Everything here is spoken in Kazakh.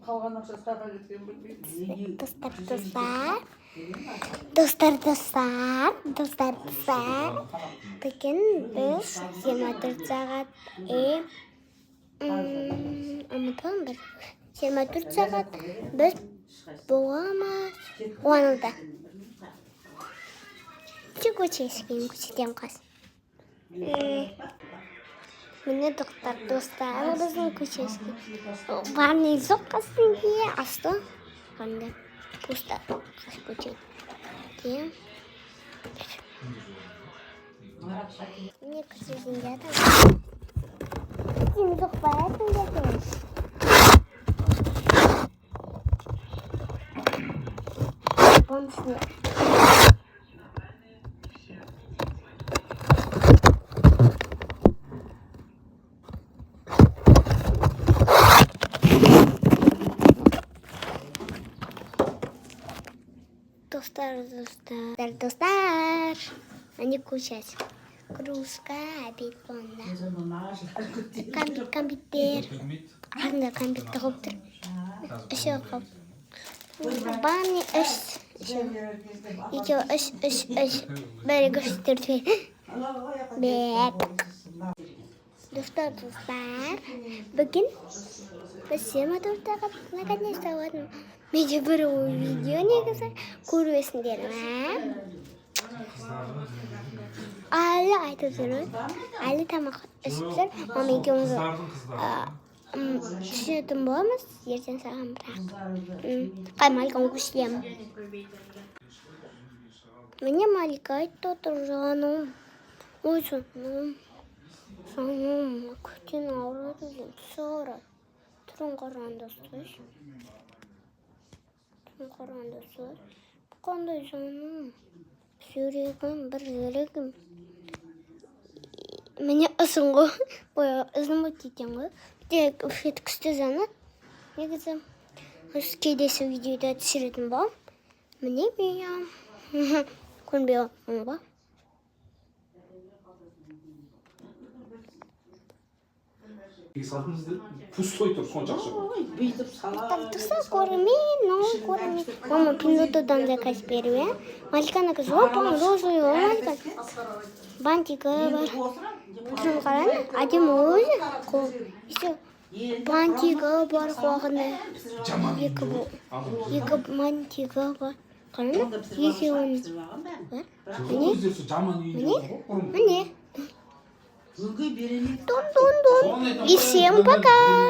қалған ақша саға кеткен білмеймін. Достар. Бүгін біз 24 сағат ұмытпадым бір. 24 сағат біз боламыз уанылда. Көшескен көшеден қас. Міне достар біздің көшескен. Барны соққасын кие асты. Қанды пусто қас көшеді. Міне көшесін жатыр. Сен соқпаятын жатыр. Бонусны. Достар. Они кушать. Кружка, обед планда. Компьютер. Анда компьютер хоптыр. Еще хоп. Бани эш. Еще эш. Бәрі көштерді. Бәк. Достар. Бүгін біз 24 сағат наконец-то оладым. Менде бір видео негізі көресіңдер ме? Әлі айтып жүрміз. Әлі тамақ ішіп жүр. Мама екеуміз түсінетін боламыз. Ертең саған бірақ. Қай Маликаны көшілемін. Міне Малика айтты отыр жаным. Ой жаным. Көтен ауырады деп сұрады. Түрін қарандастыр. Қандай жаным. Бір жүрегім. Міне ұсын ғой. Ұзын өтетін ғой. Тек үфет күшті жанат. Негізі кейдесі видеода түсіретін ба. Міне мен. Көнбей оны ба. Пустой тұр, сонша ақша. Тұрса көрмей. Мама пинотодан заказ беруі. Маликаны кіз опам, розуы Маликан. Бантигі бар. Тұрын қараны, адем өзі. Бантигі бар қоғында. Екі бантигі бар. Қараны, екеуін бар. Міне. Тон. И всем пока!